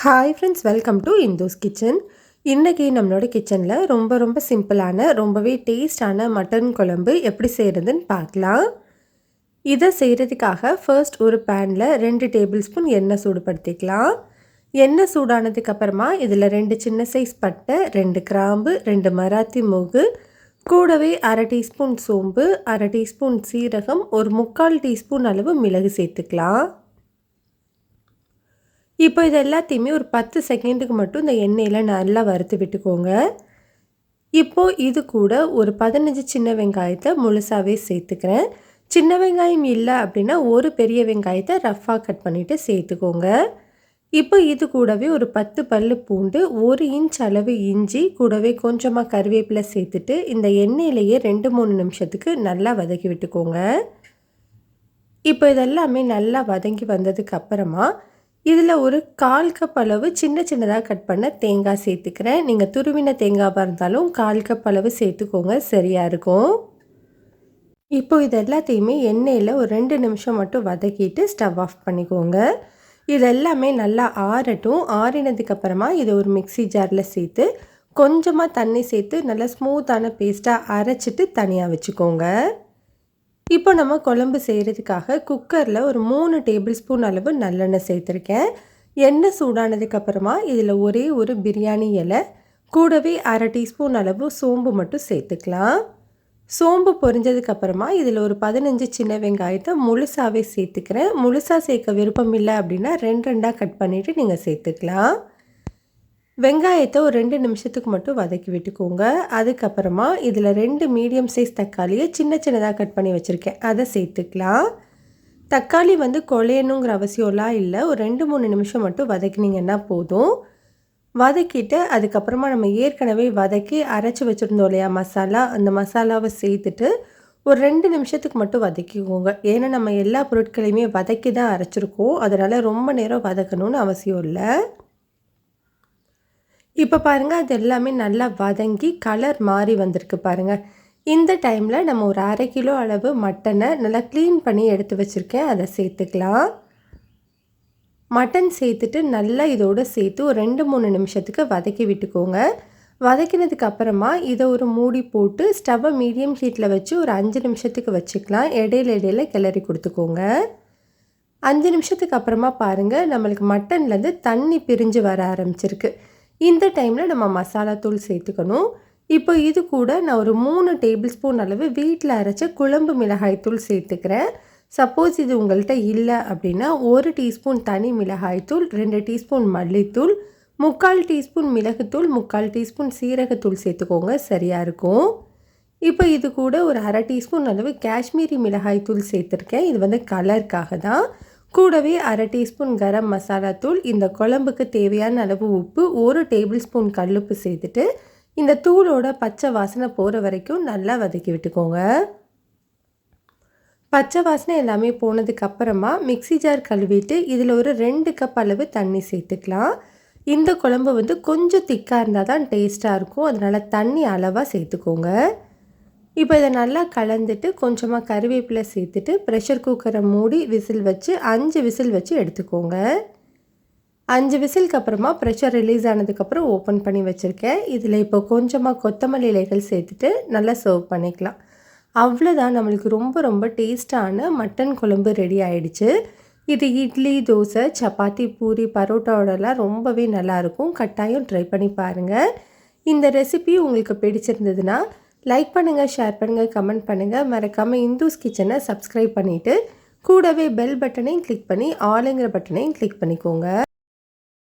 Hi friends, welcome to Indu's kitchen. இன்றைக்கி நம்மளோட கிச்சனில் ரொம்ப சிம்பிளான ரொம்பவே டேஸ்டான மட்டன் குழம்பு எப்படி செய்கிறதுன்னு பார்க்கலாம். இதை செய்கிறதுக்காக ஃபர்ஸ்ட் ஒரு பேனில் 2 டேபிள் ஸ்பூன் எண்ணெய் சூடுபடுத்திக்கலாம். எண்ணெய் சூடானதுக்கப்புறமா இதில் 2 சின்ன சைஸ் பட்டை, 2 கிராம்பு, 2 மராத்தி மூகு, கூடவே அரை டீஸ்பூன் சோம்பு, அரை டீஸ்பூன் சீரகம், ஒரு 3/4 டீஸ்பூன் அளவு மிளகு சேர்த்துக்கலாம். இப்போ இது எல்லாத்தையுமே ஒரு 10 செகண்டுக்கு மட்டும் இந்த எண்ணெயில் நல்லா வறுத்து விட்டுக்கோங்க. இப்போது இது கூட ஒரு 15 சின்ன வெங்காயத்தை முழுசாகவே சேர்த்துக்கிறேன். சின்ன வெங்காயம் இல்லை அப்படின்னா ஒரு பெரிய வெங்காயத்தை ரஃப்பாக கட் பண்ணிவிட்டு சேர்த்துக்கோங்க. இப்போ இது கூடவே ஒரு 10 பல்லு பூண்டு, 1 இன்ச் அளவு இஞ்சி, கூடவே கொஞ்சமாக கருவேப்பிலை சேர்த்துட்டு இந்த எண்ணெயிலேயே 2-3 நிமிஷத்துக்கு நல்லா வதக்கி விட்டுக்கோங்க. இப்போ இதெல்லாமே நல்லா வதங்கி வந்ததுக்கு அப்புறமா இதில் ஒரு 1/4 கப் அளவு சின்னதாக கட் பண்ண தேங்காய் சேர்த்துக்கிறேன். நீங்கள் துருவின தேங்காவாக இருந்தாலும் 1/4 கப் அளவு சேர்த்துக்கோங்க, சரியாக இருக்கும். இப்போ இது எல்லாத்தையுமே எண்ணெயில் ஒரு 2 நிமிஷம் மட்டும் வதக்கிட்டு ஸ்டவ் ஆஃப் பண்ணிக்கோங்க. இது எல்லாமே நல்லா ஆறட்டும். ஆறினதுக்கப்புறமா இதை ஒரு மிக்ஸி ஜாரில் சேர்த்து கொஞ்சமாக தண்ணி சேர்த்து நல்லா ஸ்மூத்தான பேஸ்ட்டாக அரைச்சிட்டு தனியாக வச்சுக்கோங்க. இப்போ நம்ம குழம்பு செய்கிறதுக்காக குக்கரில் ஒரு 3 டேபிள் ஸ்பூன் அளவு நல்லெண்ணெய் சேர்த்துருக்கேன். எண்ணெய் சூடானதுக்கப்புறமா இதில் ஒரே ஒரு பிரியாணி இலை, கூடவே அரை டீஸ்பூன் அளவு சோம்பு மட்டும் சேர்த்துக்கலாம். சோம்பு பொரிஞ்சதுக்கப்புறமா இதில் ஒரு 15 சின்ன வெங்காயத்தை முழுசாகவே சேர்த்துக்கிறேன். முழுசாக சேர்க்க விருப்பம் இல்லை அப்படின்னா 2 கட் பண்ணிவிட்டு நீங்கள் சேர்த்துக்கலாம். வெங்காயத்தை ஒரு 2 நிமிஷத்துக்கு மட்டும் வதக்கி விட்டுக்கோங்க. அதுக்கப்புறமா இதில் 2 மீடியம் சைஸ் தக்காளியை சின்னதாக கட் பண்ணி வச்சுருக்கேன், அதை சேர்த்துக்கலாம். தக்காளி குழையணுங்கிற அவசியம்லாம் இல்லை. ஒரு 2-3 நிமிஷம் மட்டும் வதக்கினீங்கன்னா போதும். வதக்கிட்டு அதுக்கப்புறமா நம்ம ஏற்கனவே வதக்கி அரைச்சி வச்சுருந்தோம் இல்லையா மசாலா, அந்த மசாலாவை சேர்த்துட்டு ஒரு 2 நிமிஷத்துக்கு மட்டும் வதக்கிக்கோங்க. ஏன்னா நம்ம எல்லா பொருட்களையுமே வதக்கி தான் அரைச்சிருக்கோம், அதனால் ரொம்ப நேரம் வதக்கணும்னு அவசியம் இல்லை. இப்போ பாருங்கள், அது எல்லாமே நல்லா வதங்கி கலர் மாறி வந்திருக்கு பாருங்கள். இந்த டைமில் நம்ம ஒரு 1/2 கிலோ அளவு மட்டனை நல்லா க்ளீன் பண்ணி எடுத்து வச்சுருக்கேன், அதை சேர்த்துக்கலாம். மட்டன் சேர்த்துட்டு நல்லா இதோடு சேர்த்து ஒரு 2-3 நிமிஷத்துக்கு வதக்கி விட்டுக்கோங்க. வதக்கினதுக்கு அப்புறமா இதை ஒரு மூடி போட்டு ஸ்டவ்வை மீடியம் ஹீட்டில் வச்சு ஒரு 5 நிமிஷத்துக்கு வச்சுக்கலாம். இடையில கிளறி கொடுத்துக்கோங்க. 5 நிமிஷத்துக்கு அப்புறமா பாருங்கள், நம்மளுக்கு மட்டன்லேருந்து தண்ணி பிரிஞ்சு வர ஆரம்பிச்சிருக்கு. இந்த டைமில் நம்ம மசாலா தூள் சேர்த்துக்கணும். இப்போ இது கூட நான் ஒரு 3 டேபிள் ஸ்பூன் அளவு வீட்டில் அரைச்ச குழம்பு மிளகாய் தூள் சேர்த்துக்கிறேன். சப்போஸ் இது உங்கள்கிட்ட இல்லை அப்படின்னா 1 டீஸ்பூன் தனி மிளகாய் தூள், 2 டீஸ்பூன் மல்லித்தூள், 3/4 டீஸ்பூன் மிளகுத்தூள், 3/4 டீஸ்பூன் சீரகத்தூள் சேர்த்துக்கோங்க, சரியாக இருக்கும். இப்போ இது கூட ஒரு அரை டீஸ்பூன் அளவு காஷ்மீரி மிளகாய் தூள் சேர்த்துருக்கேன். இது கலருக்காக தான். கூடவே அரை டீஸ்பூன் கரம் மசாலா தூள், இந்த குழம்புக்கு தேவையான அளவு உப்பு, 1 டேபிள் ஸ்பூன் கல்லுப்பு சேர்த்துட்டு இந்த தூளோட பச்சை வாசனை போகிற வரைக்கும் நல்லா வதக்கி விட்டுக்கோங்க. பச்சை வாசனை எல்லாமே போனதுக்கப்புறமா மிக்ஸி ஜார் கழுவிட்டு இதில் ஒரு 2 கப் அளவு தண்ணி சேர்த்துக்கலாம். இந்த குழம்பு கொஞ்சம் திக்காக இருந்தால் தான் டேஸ்ட்டாக இருக்கும், அதனால் தண்ணி அளவாக சேர்த்துக்கோங்க. இப்போ இதை நல்லா கலந்துட்டு கொஞ்சமாக கருவேப்பிலை சேர்த்துட்டு ப்ரெஷர் குக்கரை மூடி விசில் வச்சு 5 விசில் வச்சு எடுத்துக்கோங்க. 5 விசிலுக்கு அப்புறமா ப்ரெஷர் ரிலீஸ் ஆனதுக்கப்புறம் ஓப்பன் பண்ணி வச்சுருக்கேன். இதில் இப்போ கொஞ்சமாக கொத்தமல்லி இலைகள் சேர்த்துட்டு நல்லா சர்வ் பண்ணிக்கலாம். அவ்வளோதான், நம்மளுக்கு ரொம்ப டேஸ்டான மட்டன் குழம்பு ரெடி ஆகிடுச்சு. இது இட்லி, தோசை, சப்பாத்தி, பூரி, பரோட்டாவோடலாம் ரொம்பவே நல்லாயிருக்கும். கட்டாயம் ட்ரை பண்ணி பாருங்கள். இந்த ரெசிபி உங்களுக்கு பிடிச்சிருந்ததுன்னா லைக் பண்ணுங்கள், ஷேர் பண்ணுங்கள், கமெண்ட் பண்ணுங்கள். மறக்காமல் இந்துஸ் கிச்சனை சப்ஸ்கிரைப் பண்ணிவிட்டு கூடவே பெல் பட்டனையும் கிளிக் பண்ணி ஆளுங்கிற பட்டனையும் கிளிக் பண்ணிக்கோங்க.